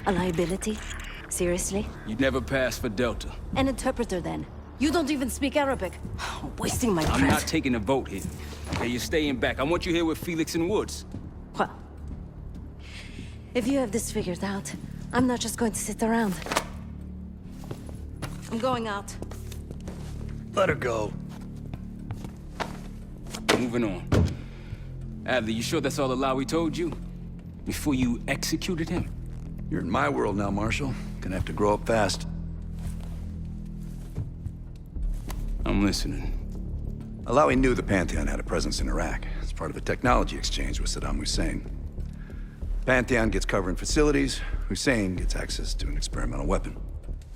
A liability? Seriously? You'd never pass for Delta. An interpreter, then. You don't even speak Arabic. Wasting my breath. I'm not taking a vote here. Okay, you're staying back. I want you here with Felix and Woods. Well, if you have this figured out, I'm not just going to sit around. I'm going out. Let her go. Moving on. Adley, you sure that's all the lie we told you? Before you executed him? You're in my world now, Marshal. Gonna have to grow up fast. I'm listening. Alawi knew the Pantheon had a presence in Iraq as part of a technology exchange with Saddam Hussein. Pantheon gets cover in facilities, Hussein gets access to an experimental weapon.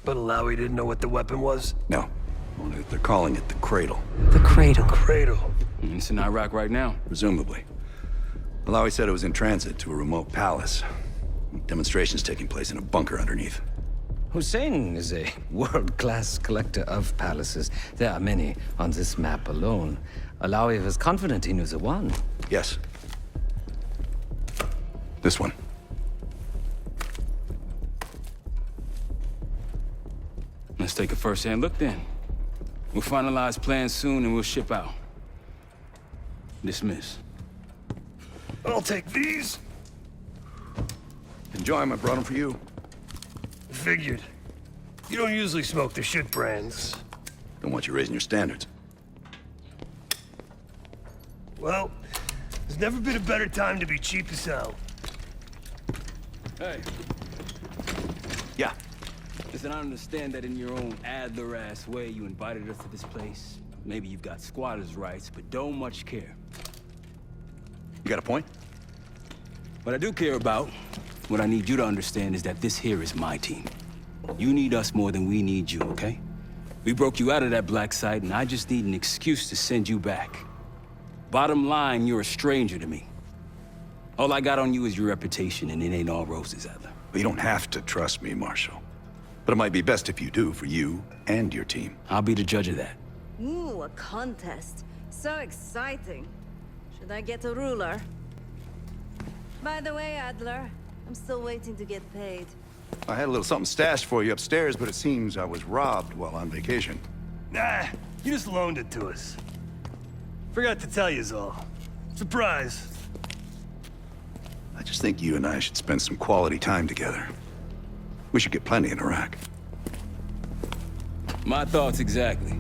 But Alawi didn't know what the weapon was? No, only that they're calling it the Cradle. The Cradle. Cradle. It's in Iraq right now. Presumably. Alawi said it was in transit to a remote palace. Demonstrations taking place in a bunker underneath. Hussein is a world-class collector of palaces. There are many on this map alone. Alawi was confident he knew the one. Yes. This one. Let's take a first-hand look then. We'll finalize plans soon and we'll ship out. Dismiss. I'll take these. Enjoy them, I brought them for you. Figured. You don't usually smoke the shit brands. Don't want you raising your standards. Well, there's never been a better time to be cheap as hell. Hey. Yeah. Listen, I understand that in your own Adler-ass way you invited us to this place. Maybe you've got squatters' rights, but don't much care. You got a point? What I do care about, what I need you to understand is that this here is my team. You need us more than we need you, okay? We broke you out of that black site, and I just need an excuse to send you back. Bottom line, you're a stranger to me. All I got on you is your reputation, and it ain't all roses, Adler. But you don't have to trust me, Marshal. But it might be best if you do, for you and your team. I'll be the judge of that. Ooh, a contest. So exciting. Should I get a ruler? By the way, Adler, I'm still waiting to get paid. I had a little something stashed for you upstairs, but it seems I was robbed while on vacation. Nah, you just loaned it to us. Forgot to tell yous all. Surprise. I just think you and I should spend some quality time together. We should get plenty in Iraq. My thoughts exactly.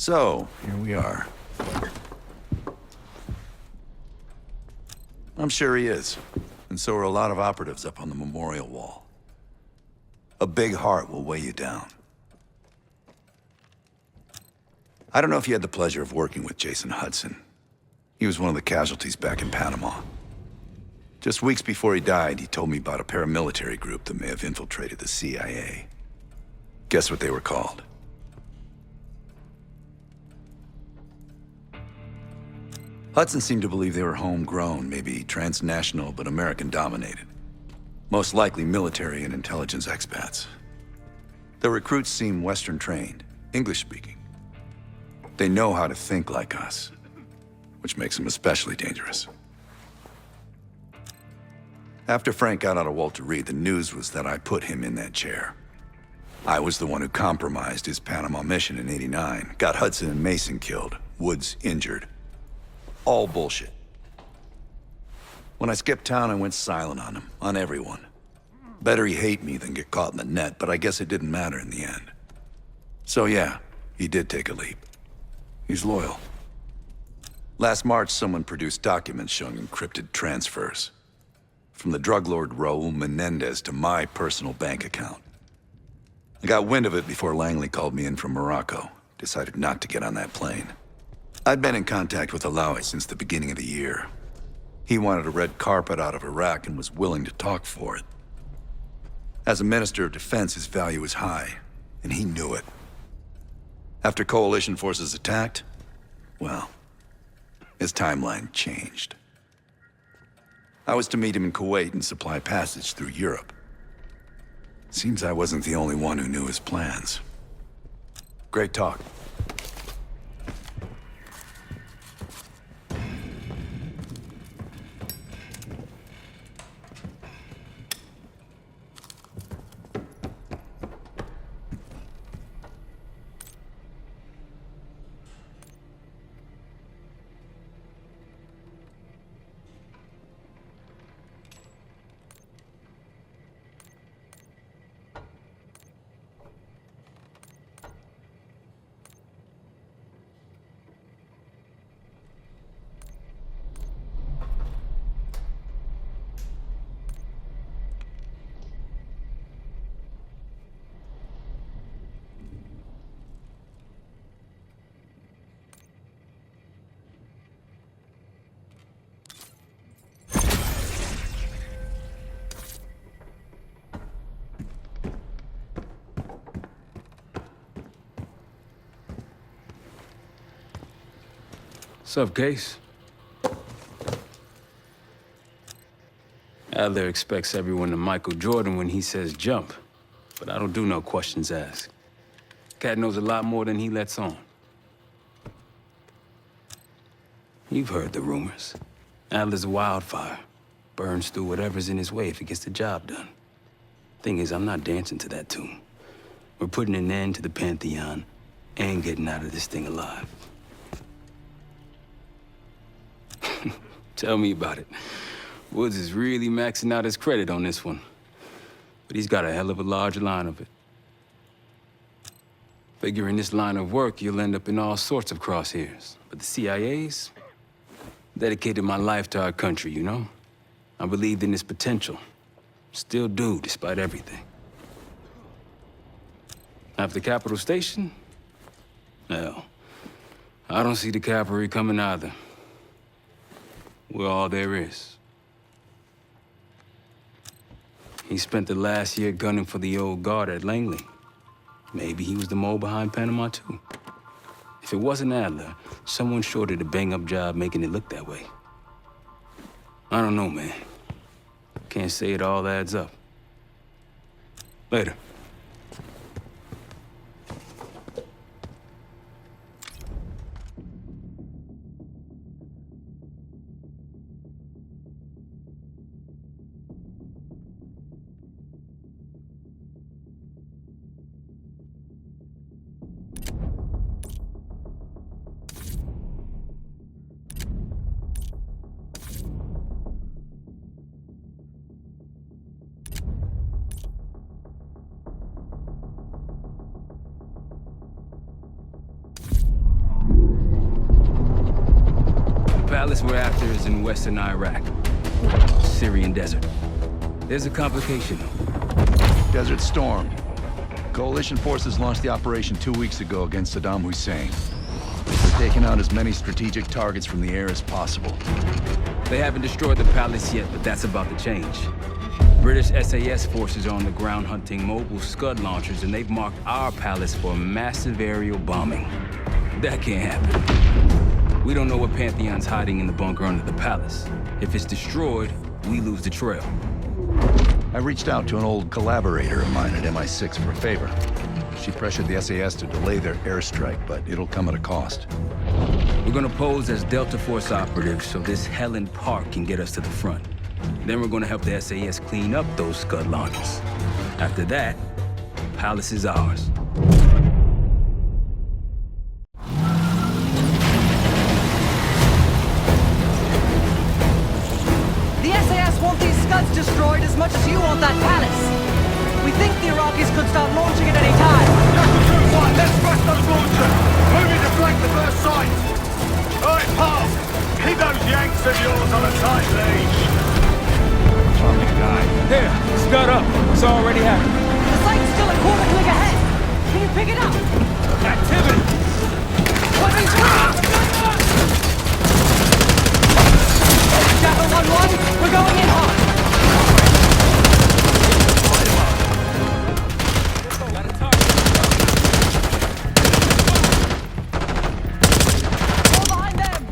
So, here we are. I'm sure he is. And so are a lot of operatives up on the memorial wall. A big heart will weigh you down. I don't know if you had the pleasure of working with Jason Hudson. He was one of the casualties back in Panama. Just weeks before he died, he told me about a paramilitary group that may have infiltrated the CIA. Guess what they were called? Hudson seemed to believe they were homegrown, maybe transnational, but American-dominated. Most likely military and intelligence expats. The recruits seem Western-trained, English-speaking. They know how to think like us, which makes them especially dangerous. After Frank got out of Walter Reed, the news was that I put him in that chair. I was the one who compromised his Panama mission in '89, got Hudson and Mason killed, Woods injured. All bullshit. When I skipped town, I went silent on him, on everyone. Better he hate me than get caught in the net, but I guess it didn't matter in the end. So yeah, he did take a leap. He's loyal. Last March, someone produced documents showing encrypted transfers. From the drug lord Raul Menendez to my personal bank account. I got wind of it before Langley called me in from Morocco. Decided not to get on that plane. I'd been in contact with Alawi since the beginning of the year. He wanted a red carpet out of Iraq and was willing to talk for it. As a Minister of Defense, his value was high, and he knew it. After coalition forces attacked, well, his timeline changed. I was to meet him in Kuwait and supply passage through Europe. Seems I wasn't the only one who knew his plans. Great talk. Sup, Case? Adler expects everyone to Michael Jordan when he says jump, but I don't do no questions asked. Cat knows a lot more than he lets on. You've heard the rumors. Adler's a wildfire. Burns through whatever's in his way if he gets the job done. Thing is, I'm not dancing to that tune. We're putting an end to the Pantheon and getting out of this thing alive. Tell me about it. Woods is really maxing out his credit on this one. But he's got a hell of a large line of it. Figure in this line of work, you'll end up in all sorts of crosshairs. But the CIA's dedicated my life to our country, you know? I believed in its potential. Still do, despite everything. After Capital Station? Well, I don't see the cavalry coming either. We're all there is. He spent the last year gunning for the old guard at Langley. Maybe he was the mole behind Panama, too. If it wasn't Adler, someone sure did a bang-up job making it look that way. I don't know, man. Can't say it all adds up. Later. Palace we're after is in western Iraq. Syrian desert. There's a complication, though. Desert Storm. Coalition forces launched the operation 2 weeks ago against Saddam Hussein. Taking out as many strategic targets from the air as possible. They haven't destroyed the palace yet, but that's about to change. British SAS forces are on the ground hunting mobile Scud launchers, and they've marked our palace for massive aerial bombing. That can't happen. We don't know what Pantheon's hiding in the bunker under the palace. If it's destroyed, we lose the trail. I reached out to an old collaborator of mine at MI6 for a favor. She pressured the SAS to delay their airstrike, but it'll come at a cost. We're gonna pose as Delta Force operatives so this Helen Park can get us to the front. Then we're gonna help the SAS clean up those Scud launchers. After that, Palace is ours. The SAS want these Scuds destroyed as much as you want that palace. We think the Iraqis could start launching at any time. Jackal 2-1, let's smash those launchers! Moving to flank the first site! Alright, pal! Keep those Yanks of yours on a tight leash! There, Scud up. It's already happening. The site's still a quarter click ahead. Can you pick it up? Activity! Weapons ready! Jackal 1-1, we're going in hard. Fall behind them.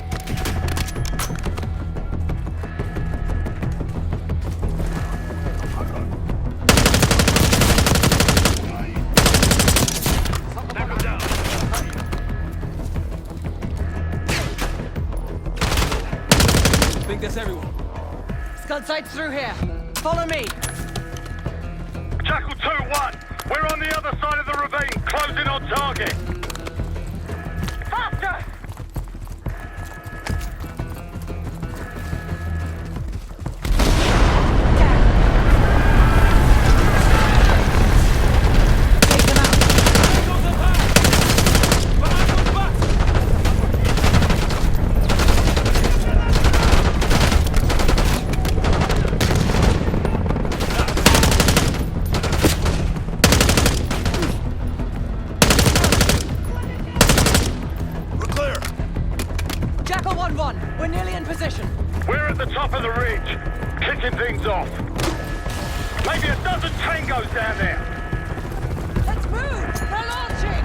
I think that's everyone. Scud sights through here. Follow me. Jackal 2-1, we're on the other side of the ravine, closing on target. Faster! Take them out. We're clear. Jackal 1-1, we're nearly in position. We're at the top of the ridge, kicking things off. Maybe a dozen tangos down there. Let's move! They're launching!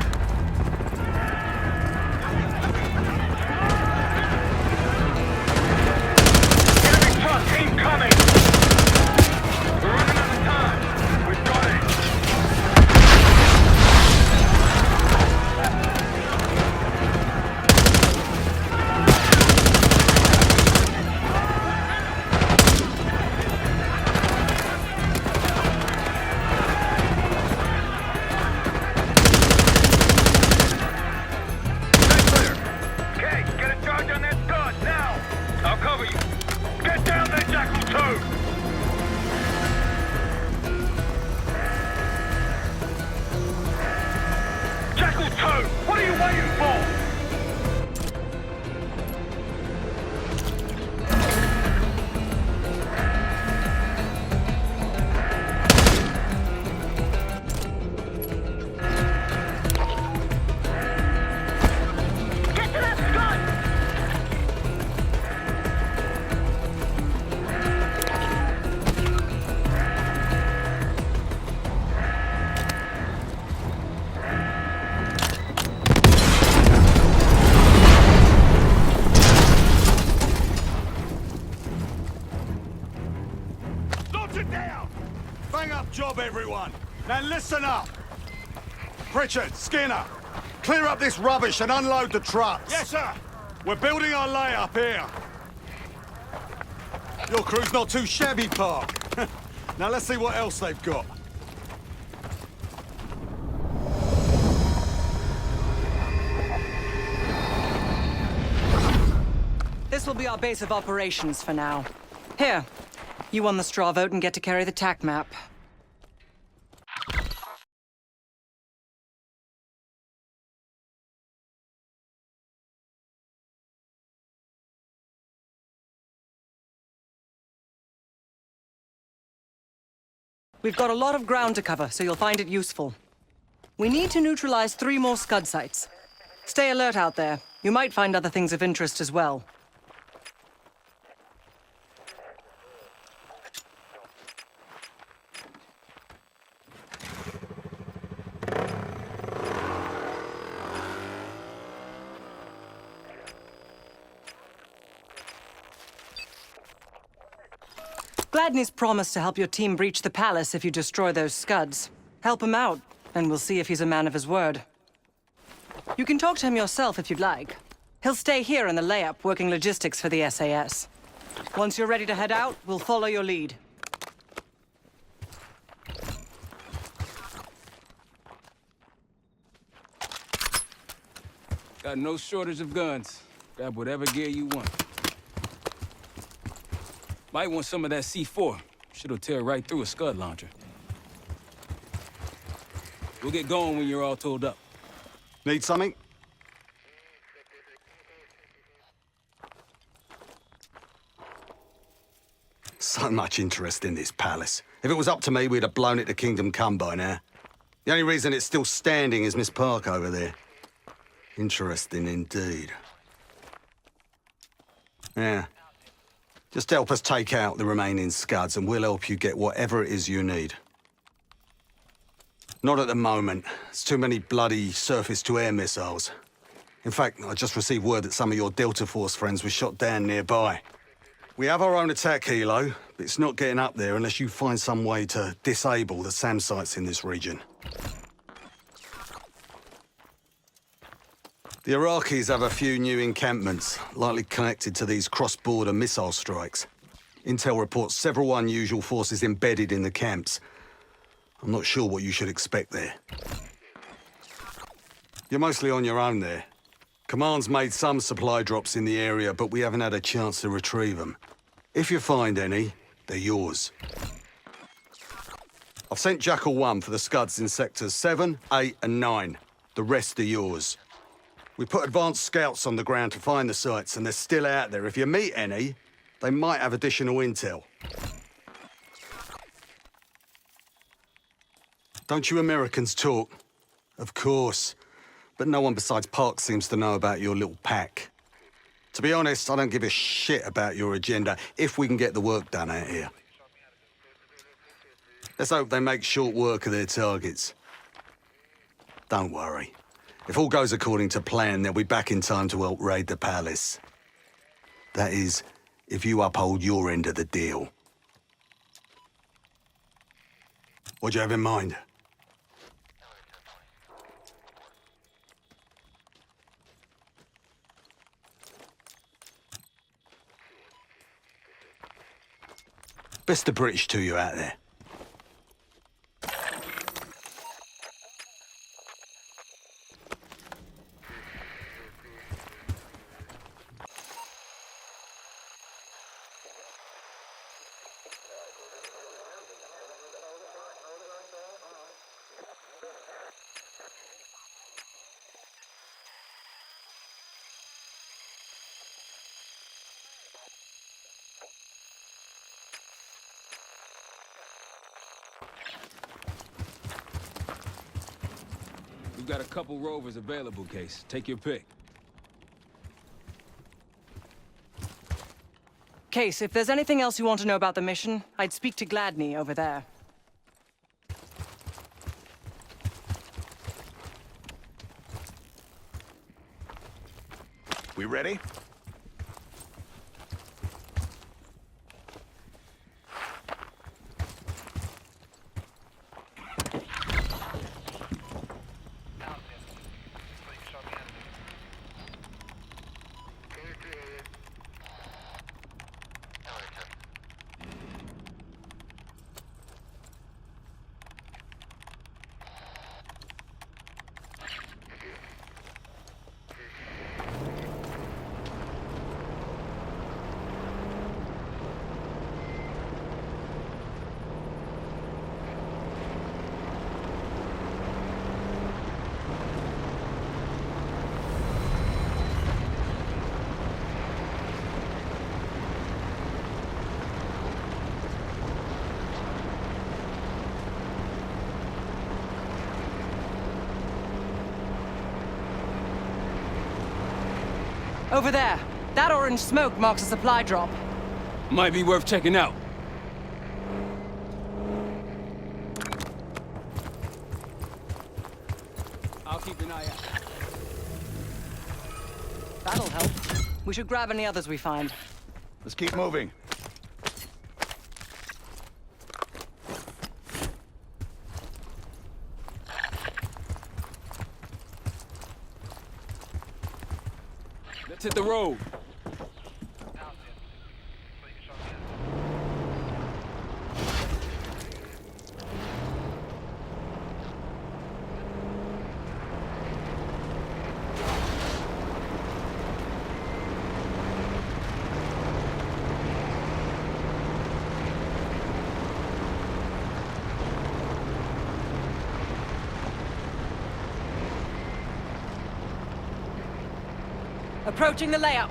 Enemy truck incoming! We're running out of time. We've got it. Stay clear. Okay, get a charge on that Scud now. I'll cover you. Get down there, Jackal 2! Jackal 2, what are you waiting for? Get to that Scud! Launch it down! Bang up job, everyone! Now listen up! Pritchard, Skinner, clear up this rubbish and unload the trucks! Yes, sir! We're building our layup here. Your crew's not too shabby, Park. Now let's see what else they've got. This will be our base of operations for now. Here, you won the straw vote and get to carry the TAC map. We've got a lot of ground to cover, so you'll find it useful. We need to neutralize 3 more Scud sites. Stay alert out there. You might find other things of interest as well. Gladney's promised to help your team breach the palace if you destroy those scuds. Help him out, and we'll see if he's a man of his word. You can talk to him yourself if you'd like. He'll stay here in the layup, working logistics for the SAS. Once you're ready to head out, we'll follow your lead. Got no shortage of guns. Grab whatever gear you want. Might want some of that C4. Shit'll tear right through a scud launcher. We'll get going when you're all tooled up. Need something? So much interest in this palace. If it was up to me, we'd have blown it to Kingdom Come by now. The only reason it's still standing is Miss Park over there. Interesting indeed. Yeah. Just help us take out the remaining scuds and we'll help you get whatever it is you need. Not at the moment. It's too many bloody surface-to-air missiles. In fact, I just received word that some of your Delta Force friends were shot down nearby. We have our own attack helo, but it's not getting up there unless you find some way to disable the SAM sites in this region. The Iraqis have a few new encampments, likely connected to these cross-border missile strikes. Intel reports several unusual forces embedded in the camps. I'm not sure what you should expect there. You're mostly on your own there. Command's made some supply drops in the area, but we haven't had a chance to retrieve them. If you find any, they're yours. I've sent Jackal 1 for the scuds in sectors 7, 8, and 9. The rest are yours. We put advanced scouts on the ground to find the sites, and they're still out there. If you meet any, they might have additional intel. Don't you Americans talk? Of course. But no one besides Park seems to know about your little pack. To be honest, I don't give a shit about your agenda if we can get the work done out here. Let's hope they make short work of their targets. Don't worry. If all goes according to plan, they'll be back in time to help raid the palace. That is, if you uphold your end of the deal. What do you have in mind? Best of British to you out there. We've got a couple rovers available, Case. Take your pick. Case, if there's anything else you want to know about the mission, I'd speak to Gladney over there. We ready? Over there. That orange smoke marks a supply drop. Might be worth checking out. I'll keep an eye out. That'll help. We should grab any others we find. Let's keep moving. Let's hit the road. Approaching the layup.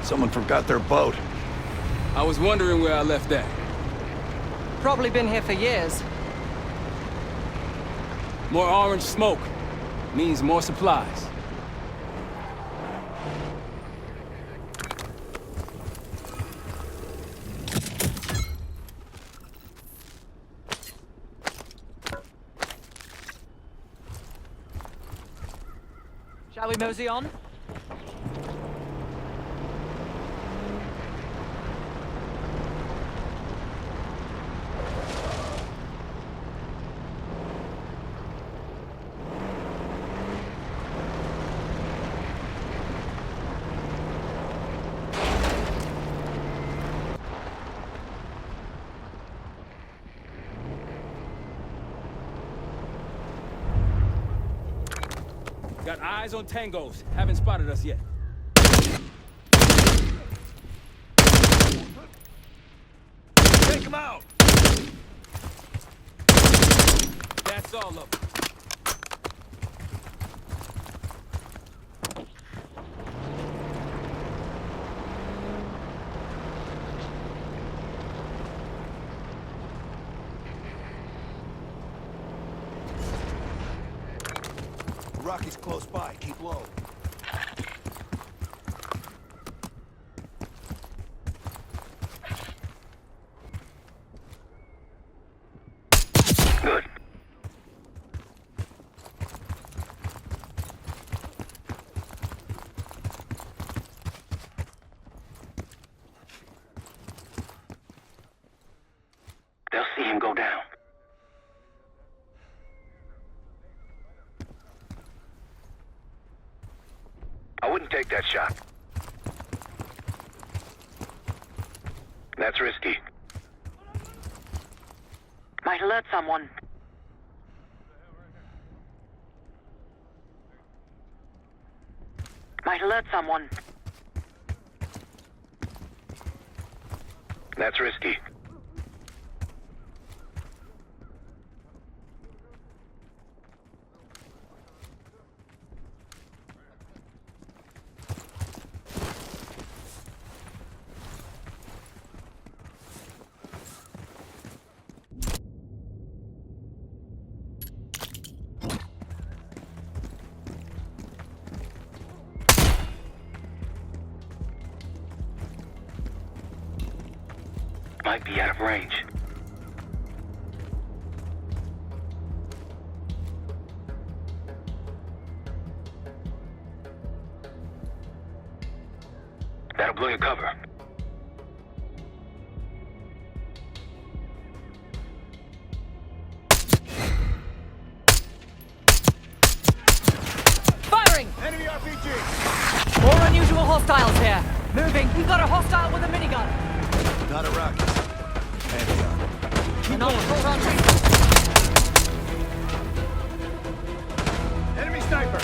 Someone forgot their boat. I was wondering where I left that. Probably been here for years. More orange smoke means more supplies. Shall we mosey on? Got eyes on tangos. Haven't spotted us yet. Take them out! That's all of them. Rocky's close by. Keep low. Good. They'll see him go down. I wouldn't take that shot. That's risky. Might alert someone. Might alert someone. That's risky. Might be out of range. That'll blow your cover. Firing! Enemy RPG! More unusual hostiles here. Moving. We've got a hostile with a minigun. Not a rocket. Handgun. Keep going. Hold on. Enemy sniper!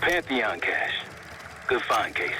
Pantheon cache. Good find, Case.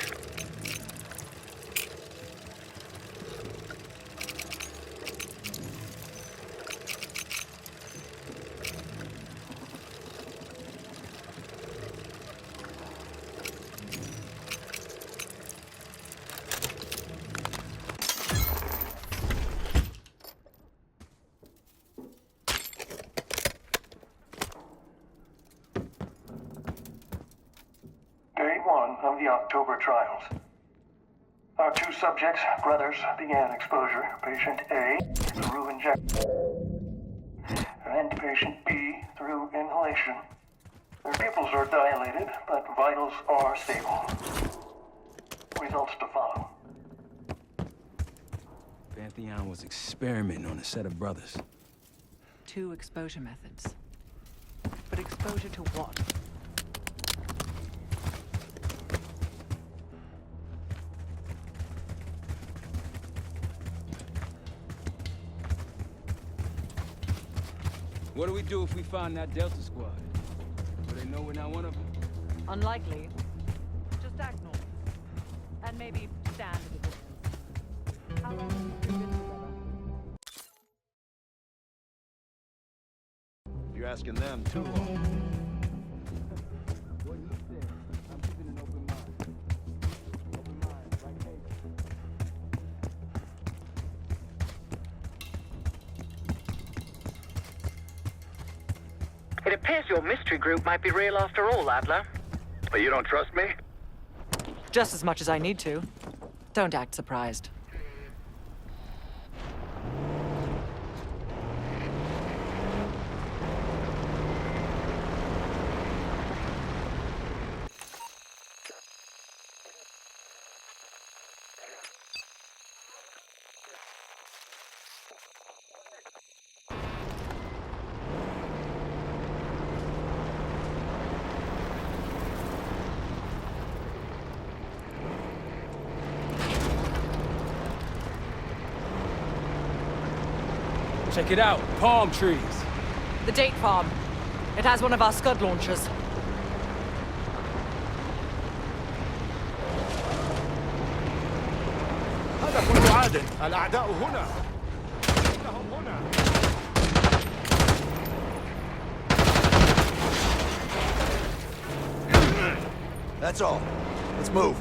Day 1 of the October trials. Our 2 subjects, brothers, began exposure. Patient A through injection, and patient B through inhalation. Their pupils are dilated, but vitals are stable. Results to follow. Pantheon was experimenting on a set of brothers. 2 exposure methods. But exposure to what? What do we do if we find that Delta squad? Do they know we're not one of them? Unlikely. Just act normal. And maybe stand at a distance. How long have you been together? You're asking them too long. What you said. I'm keeping an open mind. Open mind, right, Case? It appears your mystery group might be real after all, Adler. But you don't trust me? Just as much as I need to. Don't act surprised. Check it out. Palm trees. The date farm. It has one of our Scud launchers. هذا كله عادل. الأعداء هنا. إنهم هنا. That's all. Let's move.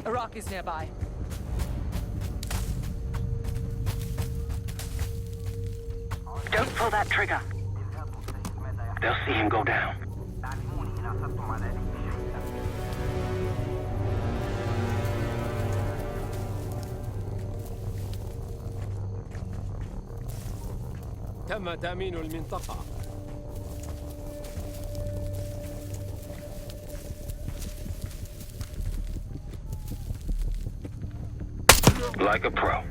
Iraqi's nearby. Don't pull that trigger. They'll see him go down. تم تأمين المنطقة. Like a pro.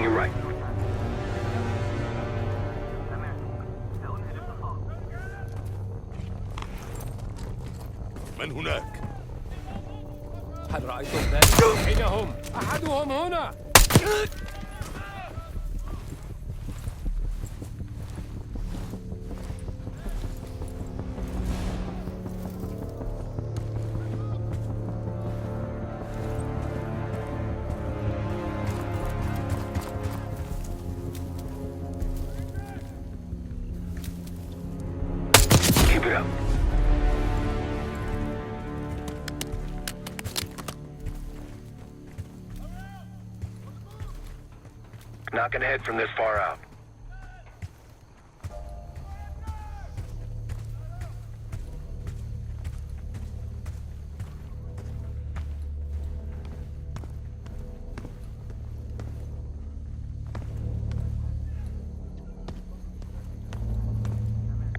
on your right. من هناك؟ هل رأيتم ذلك؟ أين هم؟ أحدهم هنا! Keep it up. Not gonna head from this far out.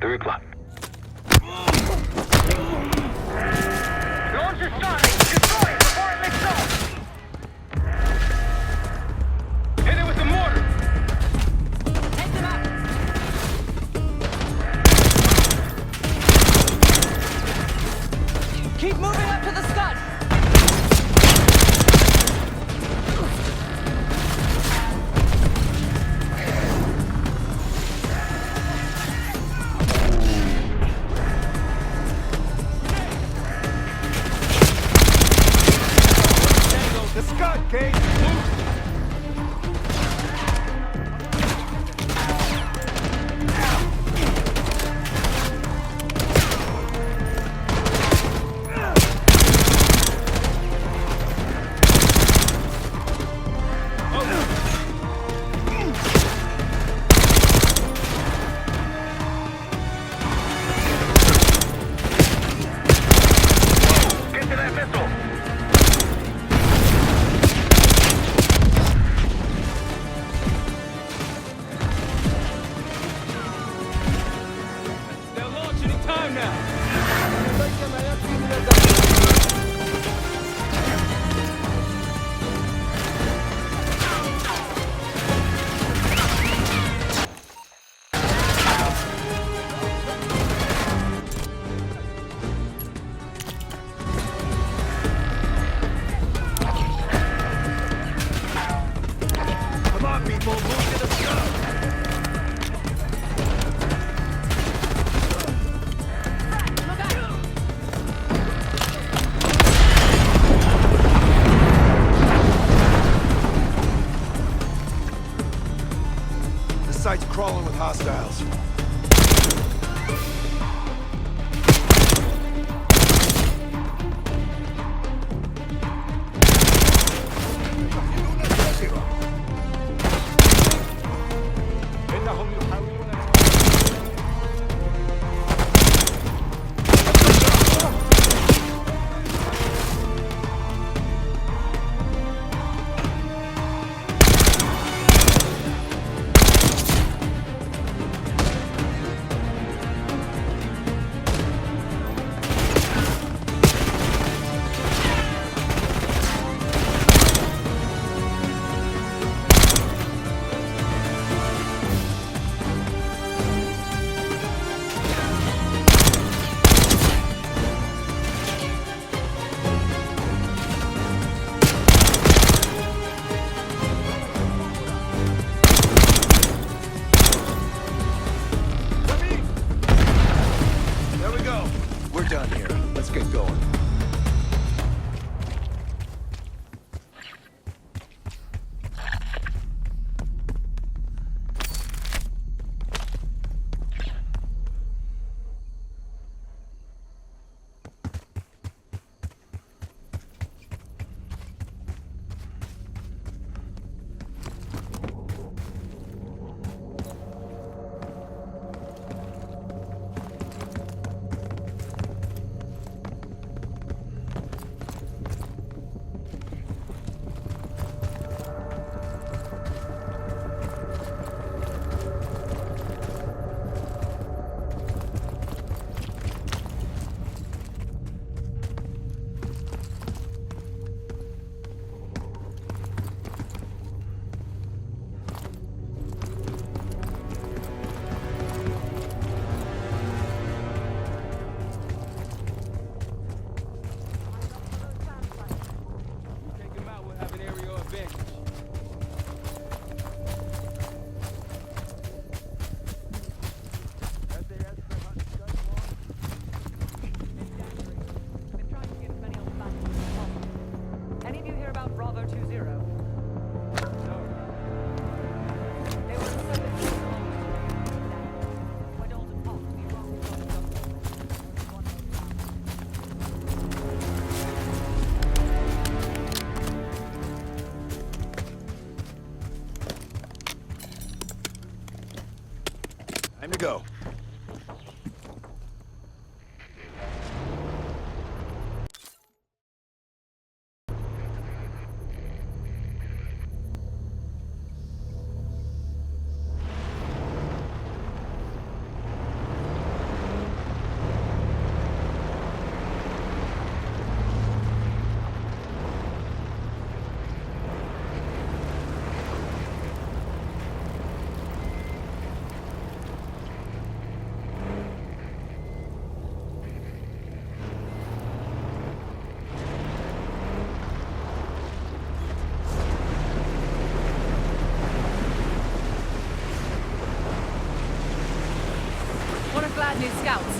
Three o'clock. Launch is starting! Destroy it before it lifts off! Hit it with the mortar! Take them out! Keep moving up to the scud! The Scud, Kate! Get to that missile! They'll launch any time now! Come on, people, move to the Scud! Gladney's scouts.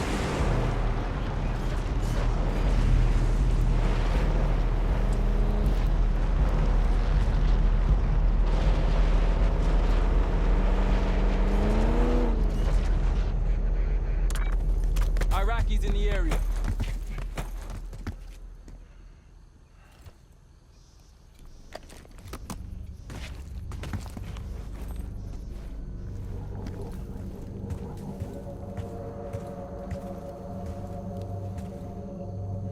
Iraqis in the area.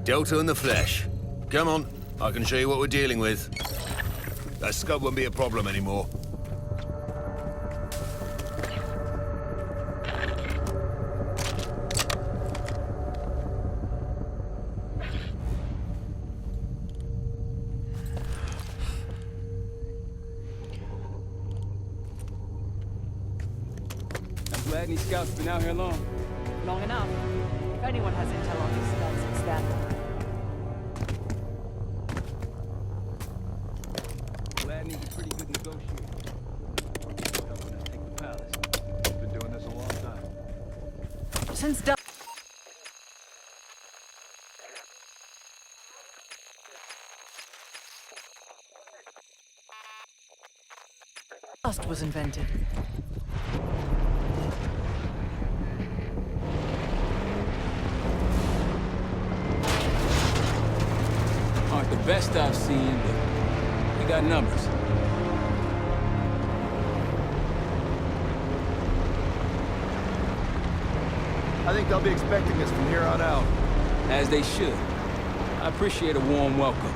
Delta in the flesh. Come on, I can show you what we're dealing with. That scud won't be a problem anymore. I'm glad these scouts been out here long. Long enough. If anyone has intel on these scuds, it's them. Gladney's a pretty good negotiator. Helping us take the palace. Been doing this a long time. Since Dust was invented. Aren't the best I've seen, but we got numbers. I think they'll be expecting us from here on out. As they should. I appreciate a warm welcome.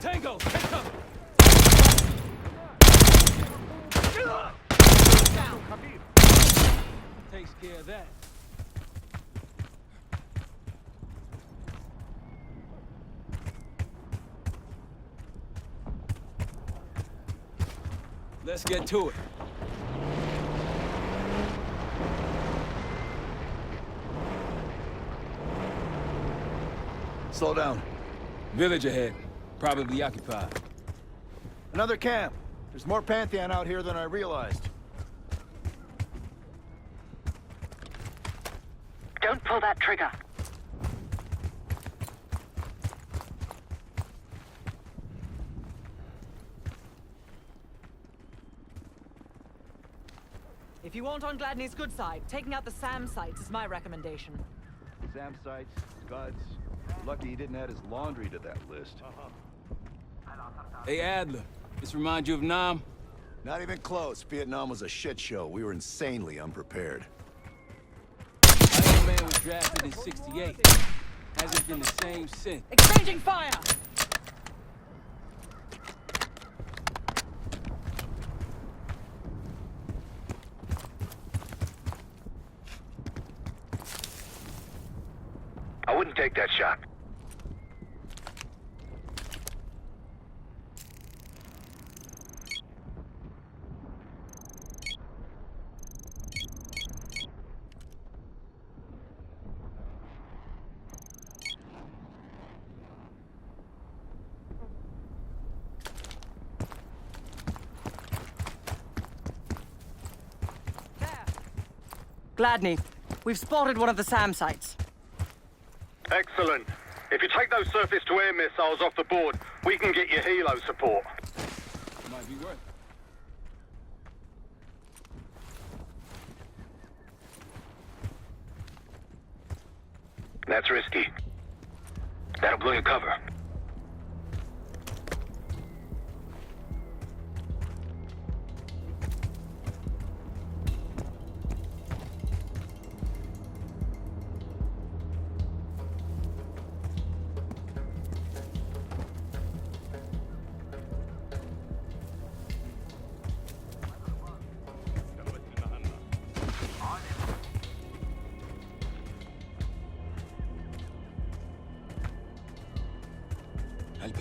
Tango, take cover! Takes care of that. Let's get to it. Slow down. Village ahead. Probably occupied. Another camp. There's more Pantheon out here than I realized. Don't pull that trigger. If you want on Gladney's good side, taking out the SAM sites is my recommendation. SAM sites, scuds. Lucky he didn't add his laundry to that list. Hey, Adler. This remind you of Nam? Not even close. Vietnam was a shit show. We were insanely unprepared. My old man was drafted in '68. Hasn't been the same since. Exchanging fire! I wouldn't take that shot. Gladney, we've spotted one of the SAM sites. Excellent. If you take those surface-to-air missiles off the board, we can get you helo support. Might be worth it. That's risky. That'll blow your cover.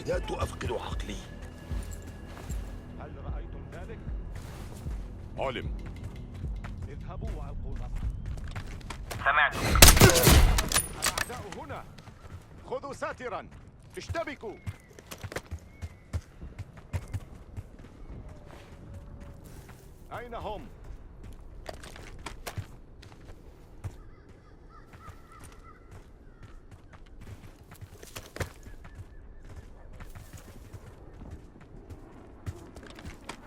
بدأت أفقد عقلي. هل رأيتم ذلك؟ علم. اذهبوا وألقوا نظرة. سمعتك. الأعداء هنا. خذوا ساترا. اشتبكوا. أين هم؟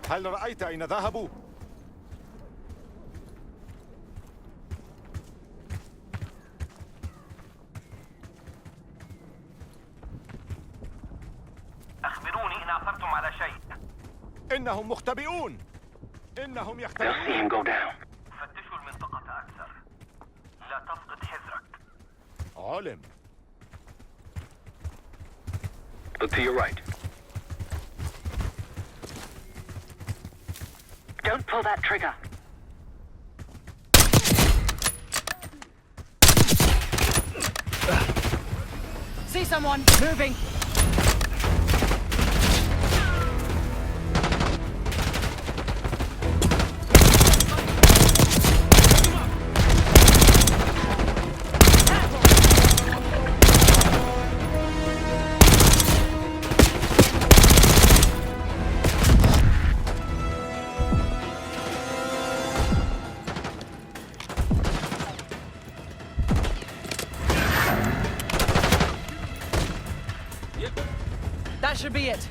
هل رأيت أين ذهبوا؟ أخبروني إن عثرتم على شيء. إنهم مختبئون. إنهم They'll يختبئون. see him go down. فتشوا المنطقة أكثر. لا تفقد حذرك. علم. Look to your right. Don't pull that trigger. See someone moving. That should be it.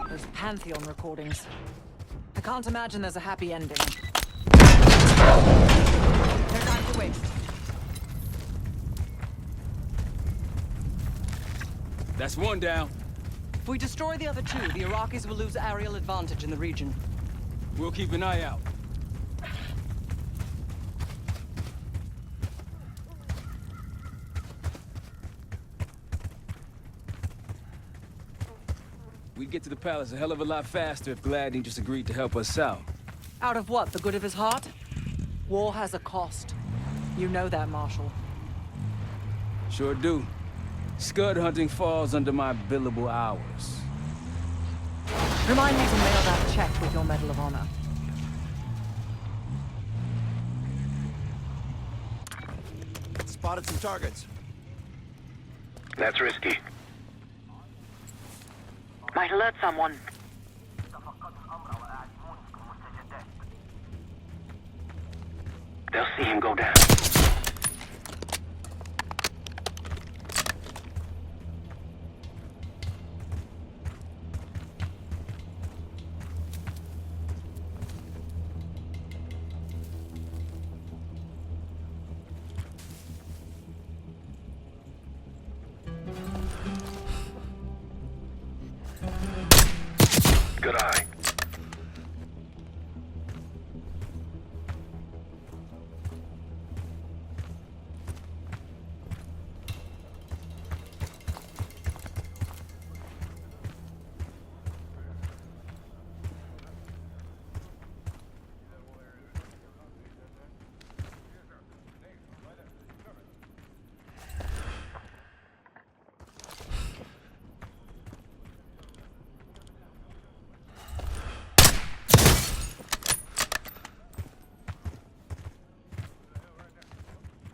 Those Pantheon recordings. I can't imagine there's a happy ending. No time to waste. That's one down. If we destroy the other two, the Iraqis will lose aerial advantage in the region. We'll keep an eye out. We'd get to the palace a hell of a lot faster if Gladney just agreed to help us out. Out of what? The good of his heart? War has a cost. You know that, Marshal. Sure do. Scud hunting falls under my billable hours. Remind me to mail that check with your Medal of Honor. Spotted some targets. That's risky. Might alert someone. They'll see him go down. Good eye.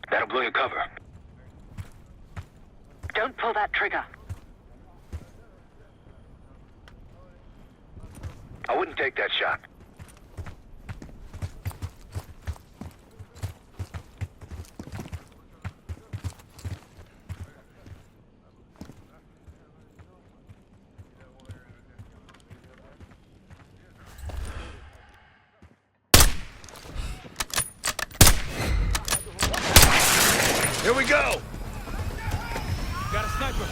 That'll blow your cover. Don't pull that trigger. I wouldn't take that shot. Here we go! Got a sniper.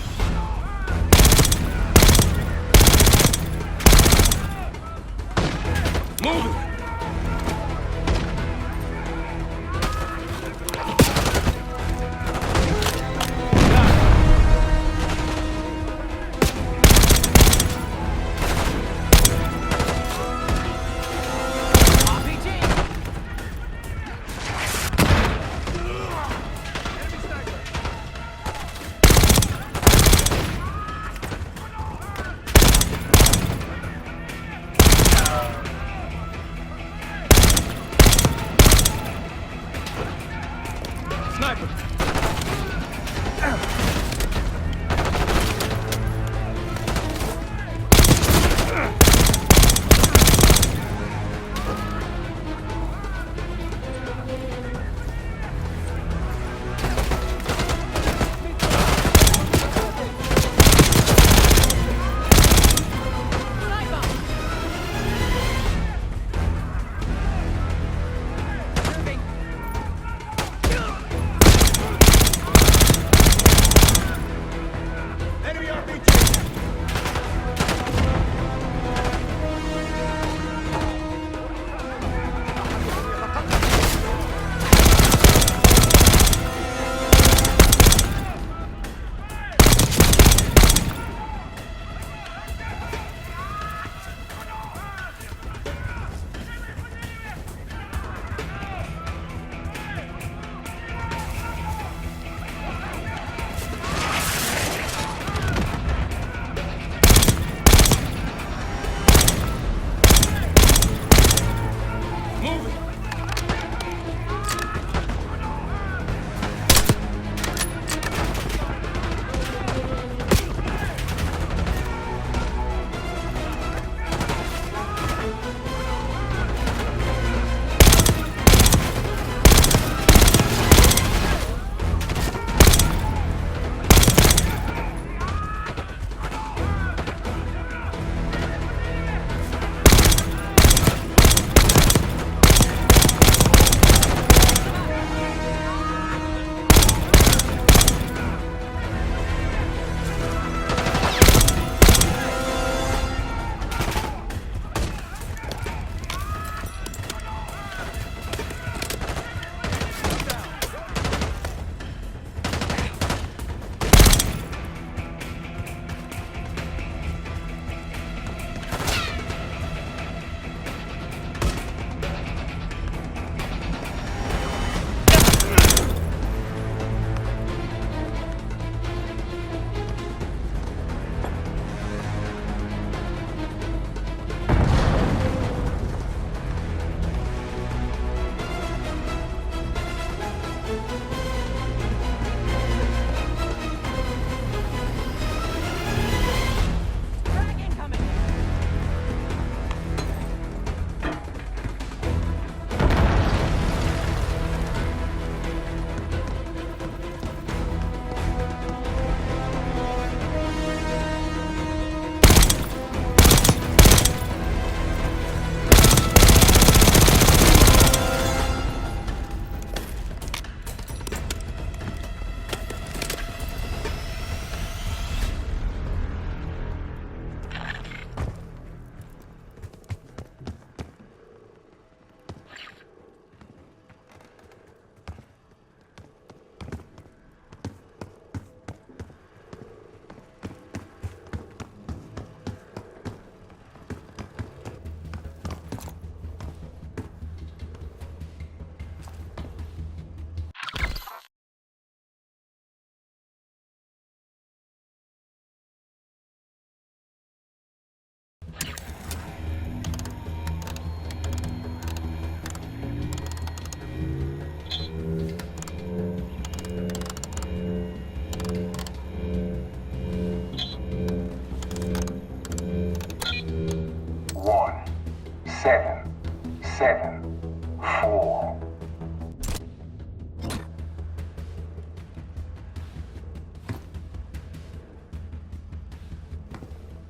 7, 7, 4.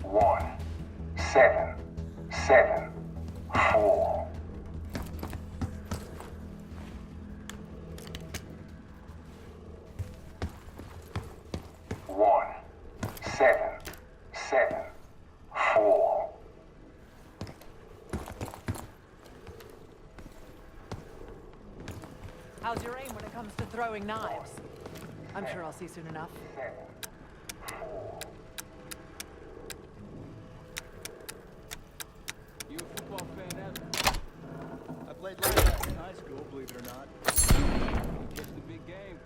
1, 7, 7, 4. 1, 7, 7, 4. How's your aim when it comes to throwing knives? I'm sure I'll see soon enough. You a football fan, Ezra? I played linebacker in high school, believe it or not. You catch the big game.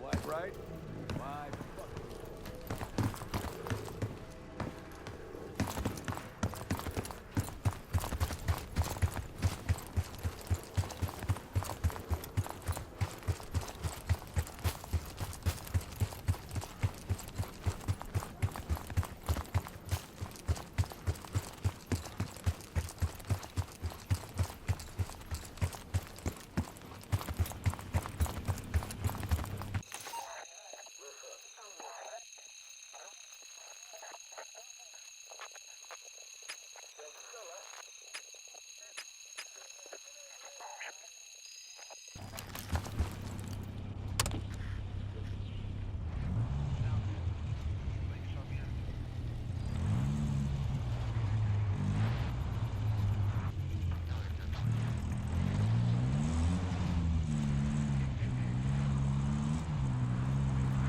Quite right. Why, fuck.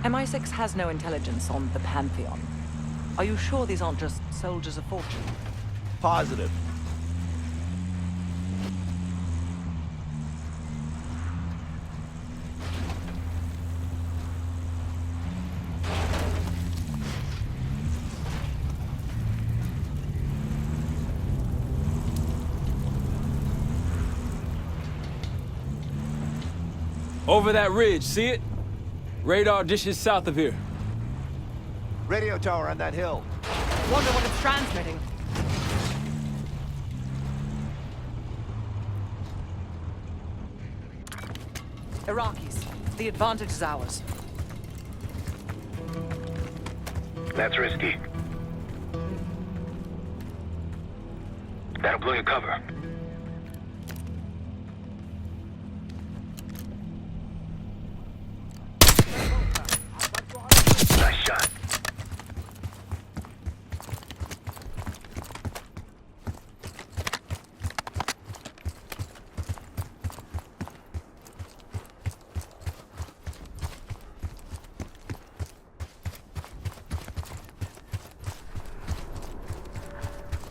MI6 has no intelligence on the Pantheon. Are you sure these aren't just soldiers of fortune? Positive. Over that ridge, see it? Radar dishes south of here. Radio tower on that hill. Wonder what it's transmitting. Iraqis, the advantage is ours. That's risky. That'll blow your cover. Nice shot.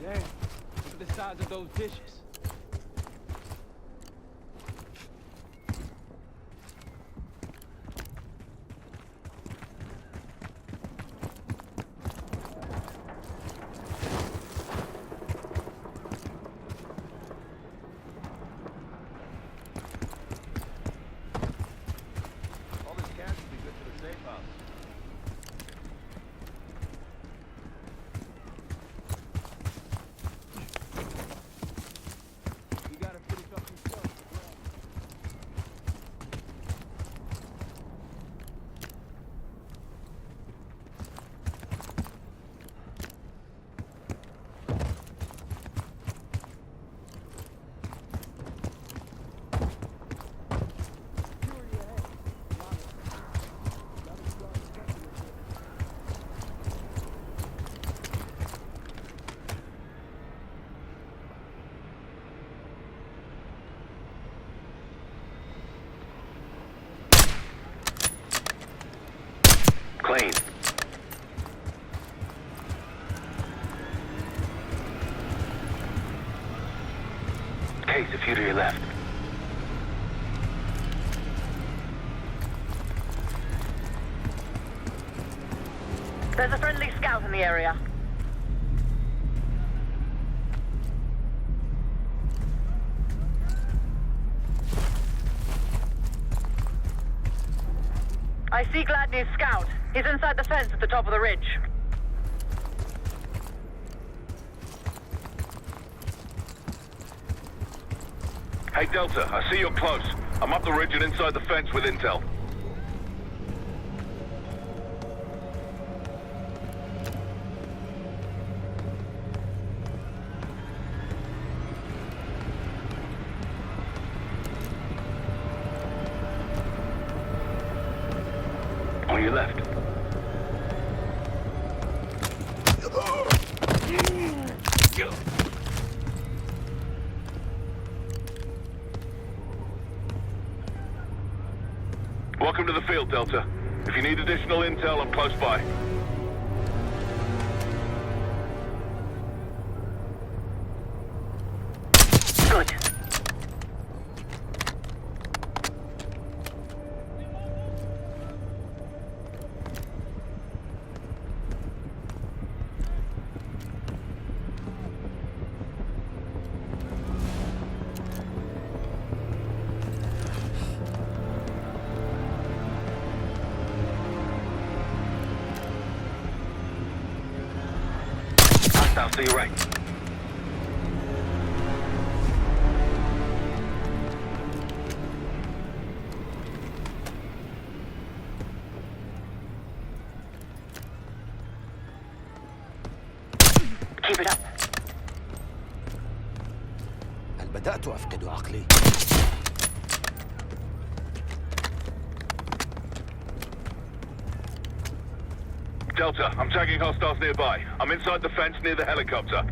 Damn, look at the size of those dishes. All this cash would be good for the safe house. You gotta finish up some stuff. Clean. Case a few to your left. There's a friendly scout in the area. I see Gladney's scout. He's inside the fence at the top of the ridge. Hey, Delta, I see you're close. I'm up the ridge and inside the fence with intel. On your left. Welcome to the field, Delta. If you need additional intel, I'm close by. Good. Hostiles to your right. Keep it up. هل بدأت أفقد عقلي؟ Delta, I'm tagging hostiles nearby. I'm inside the fence near the helicopter.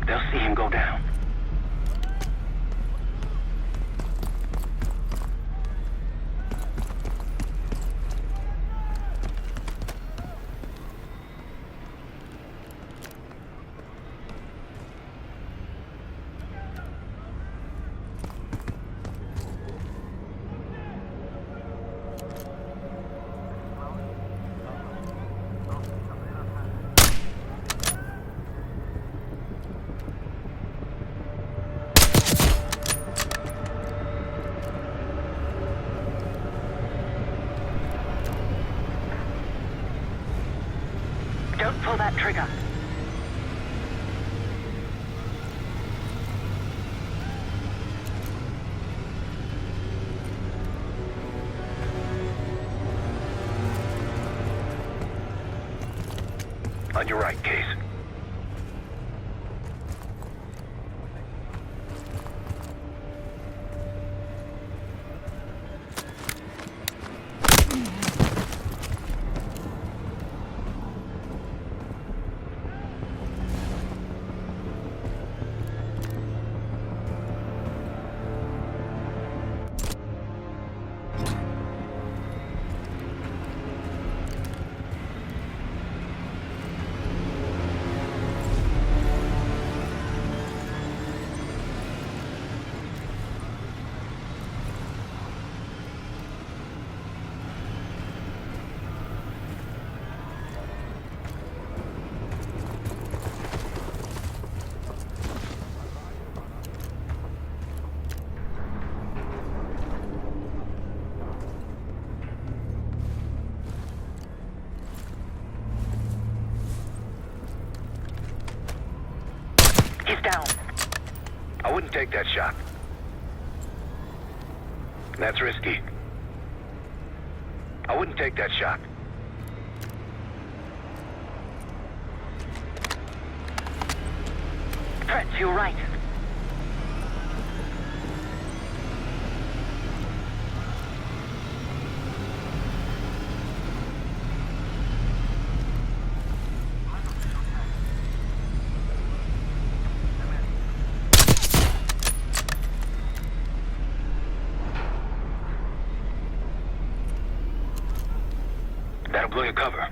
They'll see him go down. Don't pull that trigger. On your right, Case. He's down. I wouldn't take that shot. That's risky. I wouldn't take that shot. Fred, to your right. That'll blow your cover.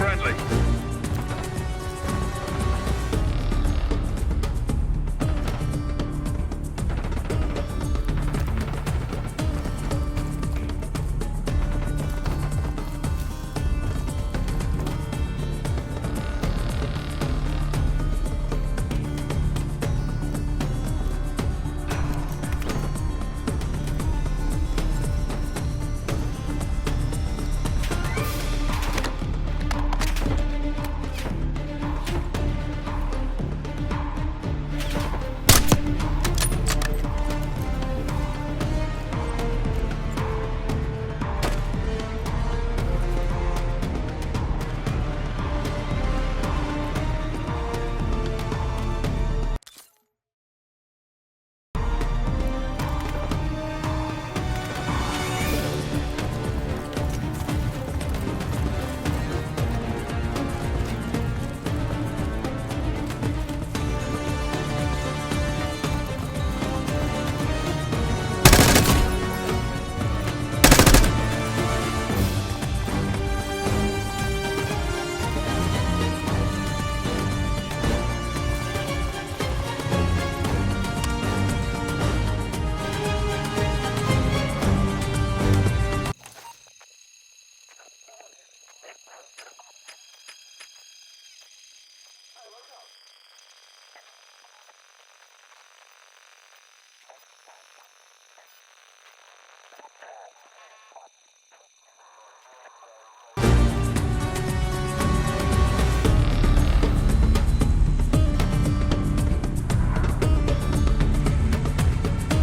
friendly.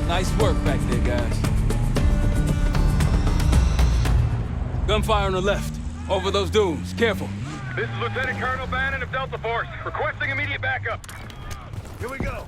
Nice work back there, guys. Gunfire on the left, over those dunes. Careful. This is Lieutenant Colonel Bannon of Delta Force, requesting immediate backup. Here we go.